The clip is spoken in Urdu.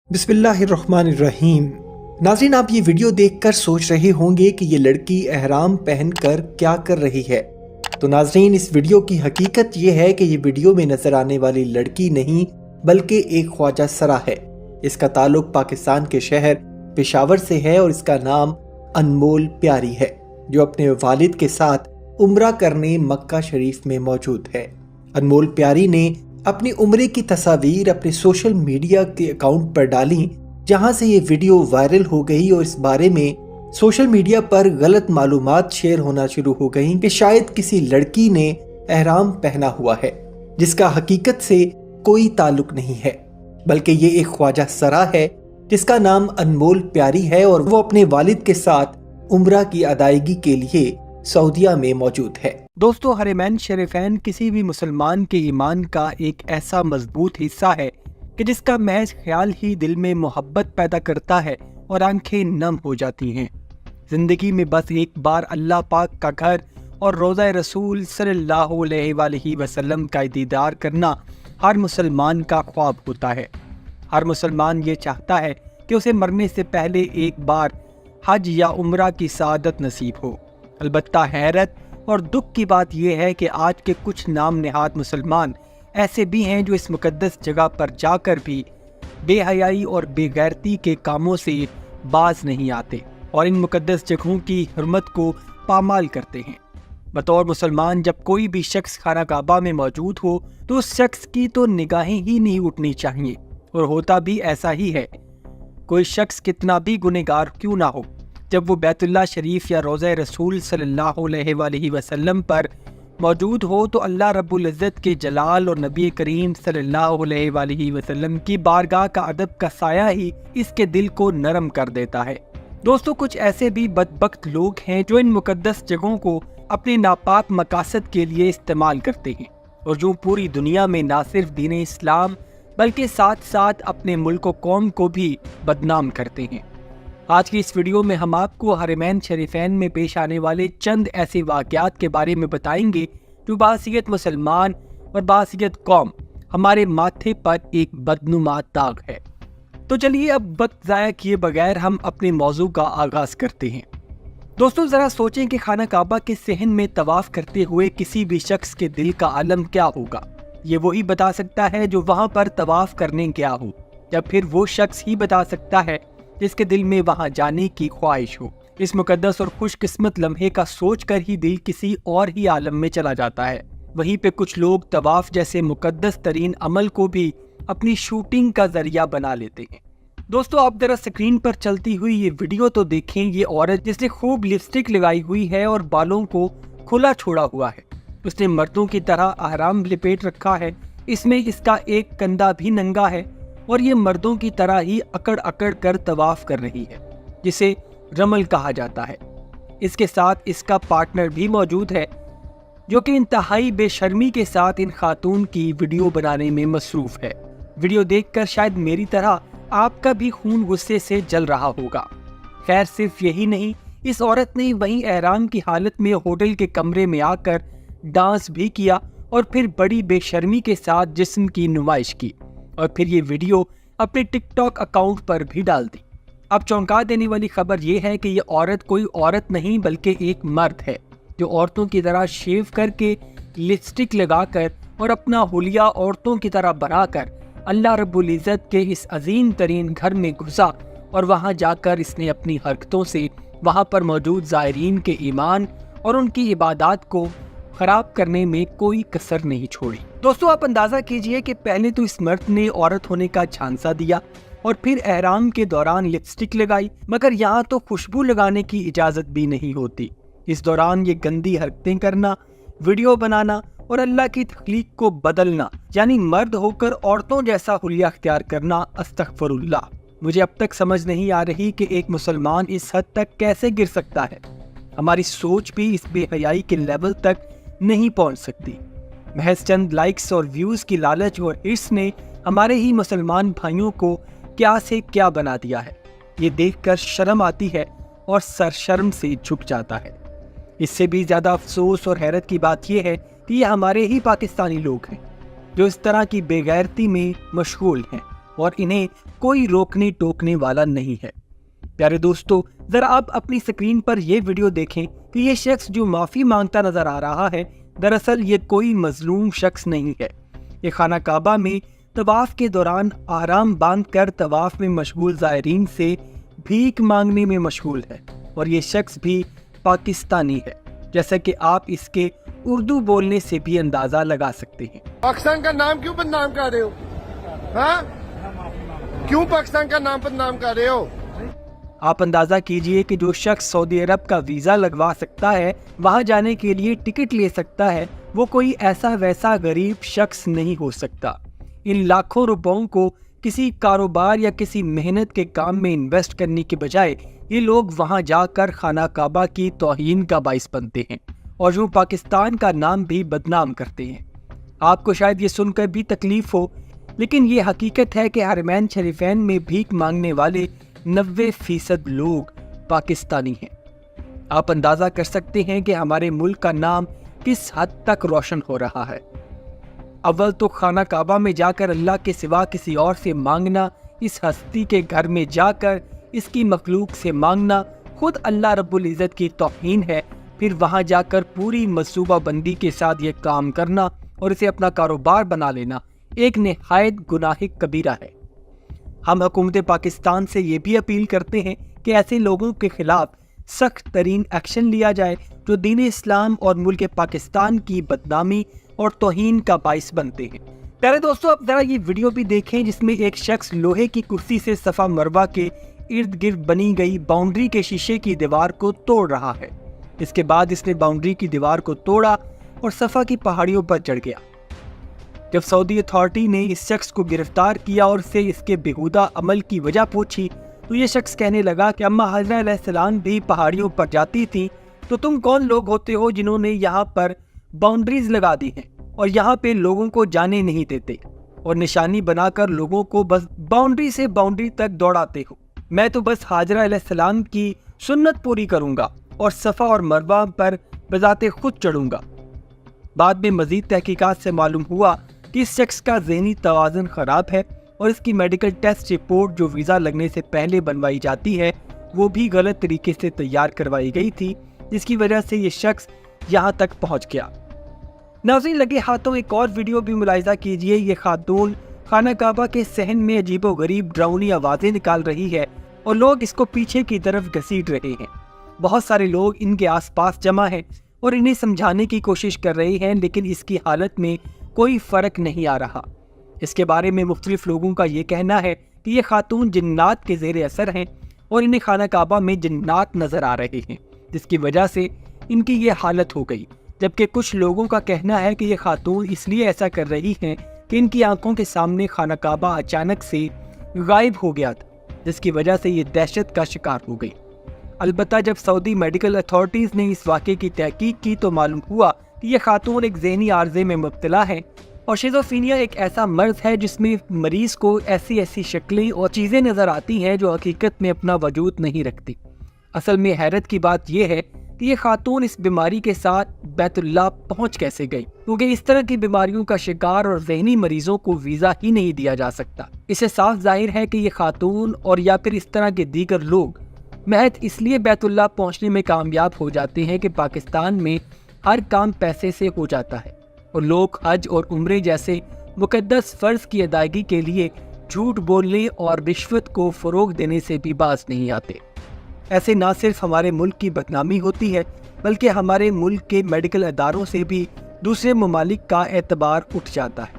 بسم اللہ الرحمن الرحیم۔ ناظرین، آپ یہ ویڈیو دیکھ کر سوچ رہے ہوں گے کہ یہ لڑکی احرام پہن کر کیا کر رہی ہے۔ تو ناظرین، اس ویڈیو کی حقیقت یہ ہے کہ یہ ویڈیو میں نظر آنے والی لڑکی نہیں بلکہ ایک خواجہ سرا ہے۔ اس کا تعلق پاکستان کے شہر پشاور سے ہے اور اس کا نام انمول پیاری ہے، جو اپنے والد کے ساتھ عمرہ کرنے مکہ شریف میں موجود ہے۔ انمول پیاری نے اپنی عمرے کی تصاویر اپنے سوشل میڈیا کے اکاؤنٹ پر ڈالیں، جہاں سے یہ ویڈیو وائرل ہو گئی اور اس بارے میں سوشل میڈیا پر غلط معلومات شیئر ہونا شروع ہو گئیں کہ شاید کسی لڑکی نے احرام پہنا ہوا ہے، جس کا حقیقت سے کوئی تعلق نہیں ہے، بلکہ یہ ایک خواجہ سرا ہے جس کا نام انمول پیاری ہے اور وہ اپنے والد کے ساتھ عمرہ کی ادائیگی کے لیے سعودیہ میں موجود ہے۔ دوستو، حرمین شریفین کسی بھی مسلمان کے ایمان کا ایک ایسا مضبوط حصہ ہے کہ جس کا محض خیال ہی دل میں محبت پیدا کرتا ہے اور آنکھیں نم ہو جاتی ہیں۔ زندگی میں بس ایک بار اللہ پاک کا گھر اور روضہ رسول صلی اللہ علیہ وآلہ وسلم کا دیدار کرنا ہر مسلمان کا خواب ہوتا ہے۔ ہر مسلمان یہ چاہتا ہے کہ اسے مرنے سے پہلے ایک بار حج یا عمرہ کی سعادت نصیب ہو۔ البتہ حیرت اور دکھ کی بات یہ ہے کہ آج کے کچھ نام نہاد مسلمان ایسے بھی ہیں جو اس مقدس جگہ پر جا کر بھی بے حیائی اور بے غیرتی کے کاموں سے باز نہیں آتے اور ان مقدس جگہوں کی حرمت کو پامال کرتے ہیں۔ بطور مسلمان جب کوئی بھی شخص خانہ کعبہ میں موجود ہو تو اس شخص کی تو نگاہیں ہی نہیں اٹھنی چاہیے، اور ہوتا بھی ایسا ہی ہے۔ کوئی شخص کتنا بھی گنہگار کیوں نہ ہو، جب وہ بیت اللہ شریف یا روضہ رسول صلی اللہ علیہ وآلہ وسلم پر موجود ہو تو اللہ رب العزت کے جلال اور نبی کریم صلی اللہ علیہ وآلہ وسلم کی بارگاہ کا ادب کا سایہ ہی اس کے دل کو نرم کر دیتا ہے۔ دوستو، کچھ ایسے بھی بدبخت لوگ ہیں جو ان مقدس جگہوں کو اپنے ناپاک مقاصد کے لیے استعمال کرتے ہیں، اور جو پوری دنیا میں نہ صرف دین اسلام بلکہ ساتھ ساتھ اپنے ملک و قوم کو بھی بدنام کرتے ہیں۔ آج کی اس ویڈیو میں ہم آپ کو حرمین شریفین میں پیش آنے والے چند ایسے واقعات کے بارے میں بتائیں گے جو بحیثیت مسلمان اور بحیثیت قوم ہمارے ماتھے پر ایک بدنما داغ ہے۔ تو چلیے اب وقت ضائع کیے بغیر ہم اپنے موضوع کا آغاز کرتے ہیں۔ دوستو، ذرا سوچیں کہ خانہ کعبہ کے صحن میں طواف کرتے ہوئے کسی بھی شخص کے دل کا عالم کیا ہوگا۔ یہ وہی بتا سکتا ہے جو وہاں پر طواف کرنے گیا ہو، یا پھر وہ شخص ہی بتا سکتا ہے جس کے دل میں وہاں جانے کی خواہش ہو۔ اس مقدس اور خوش قسمت لمحے کا سوچ کر ہی دل کسی اور ہی عالم میں چلا جاتا ہے۔ وہیں پہ کچھ لوگ طواف جیسے مقدس ترین عمل کو بھی اپنی شوٹنگ کا ذریعہ بنا لیتے ہیں۔ دوستو، آپ ذرا سکرین پر چلتی ہوئی یہ ویڈیو تو دیکھیں۔ یہ عورت جس نے خوب لپسٹک لگائی ہوئی ہے اور بالوں کو کھلا چھوڑا ہوا ہے، اس نے مردوں کی طرح احرام لپیٹ رکھا ہے۔ اس میں اس کا ایک کندھا بھی ننگا ہے اور یہ مردوں کی طرح ہی اکڑ اکڑ کر طواف کر رہی ہے، جسے رمل کہا جاتا ہے۔ اس کے ساتھ اس کا پارٹنر بھی موجود ہے، جو کہ انتہائی بے شرمی کے ساتھ ان خاتون کی ویڈیو بنانے میں مصروف ہے۔ ویڈیو دیکھ کر شاید میری طرح آپ کا بھی خون غصے سے جل رہا ہوگا۔ خیر، صرف یہی نہیں، اس عورت نے وہیں احرام کی حالت میں ہوٹل کے کمرے میں آ کر ڈانس بھی کیا اور پھر بڑی بے شرمی کے ساتھ جسم کی نمائش کی، اور پھر یہ ویڈیو اپنے ٹک ٹاک اکاؤنٹ پر بھی ڈال دی۔ اب چونکا دینے والی خبر یہ ہے کہ یہ عورت کوئی عورت نہیں بلکہ ایک مرد ہے، جو عورتوں کی طرح شیو کر کے، لپسٹک لگا کر اور اپنا حلیہ عورتوں کی طرح بنا کر اللہ رب العزت کے اس عظیم ترین گھر میں گھسا، اور وہاں جا کر اس نے اپنی حرکتوں سے وہاں پر موجود زائرین کے ایمان اور ان کی عبادات کو خراب کرنے میں کوئی کسر نہیں چھوڑی۔ دوستو، آپ اندازہ کیجئے کہ پہلے تو اس مرد نے عورت ہونے کا جھانسا دیا اور پھر احرام کے دوران لپسٹک لگائی، مگر یہاں تو خوشبو لگانے کی اجازت بھی نہیں ہوتی۔ اس دوران یہ گندی حرکتیں کرنا، ویڈیو بنانا اور اللہ کی تخلیق کو بدلنا، یعنی مرد ہو کر عورتوں جیسا حلیہ اختیار کرنا، استغفر اللہ۔ مجھے اب تک سمجھ نہیں آ رہی کہ ایک مسلمان اس حد تک کیسے گر سکتا ہے۔ ہماری سوچ بھی اس بے حیائی کے لیول تک نہیں پہنچ سکتی۔ محض چند لائکس اور ویوز کی لالچ اور ہرس نے ہمارے ہی مسلمان بھائیوں کو کیا سے کیا بنا دیا ہے۔ یہ دیکھ کر شرم آتی ہے اور سر شرم سے جھک جاتا ہے۔ اس سے بھی زیادہ افسوس اور حیرت کی بات یہ ہے کہ یہ ہمارے ہی پاکستانی لوگ ہیں جو اس طرح کی بے غیرتی میں مشغول ہیں۔ اور انہیں کوئی روکنے ٹوکنے والا نہیں ہے۔ پیارے دوستو، ذرا آپ اپنی سکرین پر یہ ویڈیو دیکھیں کہ یہ شخص جو معافی مانگتا نظر آ رہا ہے، دراصل یہ کوئی مظلوم شخص نہیں ہے۔ یہ خانہ کعبہ میں طواف کے دوران آرام باندھ کر طواف میں مشغول زائرین سے بھیک مانگنے میں مشغول ہے، اور یہ شخص بھی پاکستانی ہے، جیسا کہ آپ اس کے اردو بولنے سے بھی اندازہ لگا سکتے ہیں۔ پاکستان کا نام کیوں بدنام کر رہے ہو؟ ہاں کیوں پاکستان کا نام بدنام کر رہے ہو؟ آپ اندازہ کیجئے کہ جو شخص سعودی عرب کا ویزا لگوا سکتا ہے، وہاں جانے کے لیے ٹکٹ لے سکتا ہے، وہ کوئی ایسا ویسا غریب شخص نہیں ہو سکتا۔ ان لاکھوں روپوں کو کسی کاروبار یا کسی محنت کے کام میں انویسٹ کرنے کے بجائے یہ لوگ وہاں جا کر خانہ کعبہ کی توہین کا باعث بنتے ہیں اور یوں پاکستان کا نام بھی بدنام کرتے ہیں۔ آپ کو شاید یہ سن کر بھی تکلیف ہو، لیکن یہ حقیقت ہے کہ حرمین شریفین میں بھیک مانگنے والے 90% لوگ پاکستانی ہیں۔ آپ اندازہ کر سکتے ہیں کہ ہمارے ملک کا نام کس حد تک روشن ہو رہا ہے۔ اول تو خانہ کعبہ میں جا کر اللہ کے سوا کسی اور سے مانگنا، اس ہستی کے گھر میں جا کر اس کی مخلوق سے مانگنا خود اللہ رب العزت کی توہین ہے۔ پھر وہاں جا کر پوری منصوبہ بندی کے ساتھ یہ کام کرنا اور اسے اپنا کاروبار بنا لینا ایک نہایت گناہ کبیرہ ہے۔ ہم حکومت پاکستان سے یہ بھی اپیل کرتے ہیں کہ ایسے لوگوں کے خلاف سخت ترین ایکشن لیا جائے جو دین اسلام اور ملک پاکستان کی بدنامی اور توہین کا باعث بنتے ہیں۔ پیارے دوستو، اب ذرا یہ ویڈیو بھی دیکھیں جس میں ایک شخص لوہے کی کرسی سے صفا مروہ کے ارد گرد بنی گئی باؤنڈری کے شیشے کی دیوار کو توڑ رہا ہے۔ اس کے بعد اس نے باؤنڈری کی دیوار کو توڑا اور صفا کی پہاڑیوں پر چڑھ گیا۔ جب سعودی اتھارٹی نے اس شخص کو گرفتار کیا اور اسے اس کے بیہودہ عمل کی وجہ پوچھی تو یہ شخص کہنے لگا کہ اماں حضرہ علیہ السلام بھی پہاڑیوں پر جاتی تھیں، تو تم کون لوگ ہوتے ہو جنہوں نے یہاں پر باؤنڈریز لگا دی ہیں اور یہاں پہ لوگوں کو جانے نہیں دیتے اور نشانی بنا کر لوگوں کو بس باؤنڈری سے باؤنڈری تک دوڑاتے ہو؟ میں تو بس حاجرہ علیہ السلام کی سنت پوری کروں گا اور صفا اور مروہ پر بذات خود چڑھوں گا۔ بعد میں مزید تحقیقات سے معلوم ہوا کہ اس شخص کا ذہنی توازن خراب ہے اور اس کی میڈیکل ٹیسٹ رپورٹ جو ویزا لگنے سے پہلے بنوائی جاتی ہے وہ بھی غلط طریقے سے تیار کروائی گئی تھی، جس کی وجہ سے یہ شخص یہاں تک پہنچ گیا۔ ناظرین، لگے ہاتھوں ایک اور ویڈیو بھی ملاحظہ کیجئے۔ یہ خاتون خانہ کعبہ کے صحن میں عجیب و غریب ڈراؤنی آوازیں نکال رہی ہے اور لوگ اس کو پیچھے کی طرف گھسیٹ رہے ہیں۔ بہت سارے لوگ ان کے آس پاس جمع ہیں اور انہیں سمجھانے کی کوشش کر رہے ہیں، لیکن اس کی حالت میں کوئی فرق نہیں آ رہا۔ اس کے بارے میں مختلف لوگوں کا یہ کہنا ہے کہ یہ خاتون جنات کے زیر اثر ہیں اور انہیں خانہ کعبہ میں جنات نظر آ رہے ہیں، جس کی وجہ سے ان کی یہ حالت ہو گئی، جبکہ کچھ لوگوں کا کہنا ہے کہ یہ خاتون اس لیے ایسا کر رہی ہیں کہ ان کی آنکھوں کے سامنے خانہ کعبہ اچانک سے غائب ہو گیا تھا، جس کی وجہ سے یہ دہشت کا شکار ہو گئی۔ البتہ جب سعودی میڈیکل اتھارٹیز نے اس واقعے کی تحقیق کی تو معلوم ہوا کہ یہ خاتون ایک ذہنی عارضے میں مبتلا ہے اور شیزوفرینیا ایک ایسا مرض ہے جس میں مریض کو ایسی شکلیں اور چیزیں نظر آتی ہیں جو حقیقت میں اپنا وجود نہیں رکھتی۔ اصل میں حیرت کی بات یہ ہے کہ یہ خاتون اس بیماری کے ساتھ بیت اللہ پہنچ کیسے گئی، کیونکہ اس طرح کی بیماریوں کا شکار اور ذہنی مریضوں کو ویزا ہی نہیں دیا جا سکتا۔ اس سے صاف ظاہر ہے کہ یہ خاتون اور یا پھر اس طرح کے دیگر لوگ محض اس لیے بیت اللہ پہنچنے میں کامیاب ہو جاتے ہیں کہ پاکستان میں ہر کام پیسے سے ہو جاتا ہے اور لوگ حج اور عمرے جیسے مقدس فرض کی ادائیگی کے لیے جھوٹ بولنے اور رشوت کو فروغ دینے سے بھی باز نہیں آتے۔ ایسے نہ صرف ہمارے ملک کی بدنامی ہوتی ہے بلکہ ہمارے ملک کے میڈیکل اداروں سے بھی دوسرے ممالک کا اعتبار اٹھ جاتا ہے۔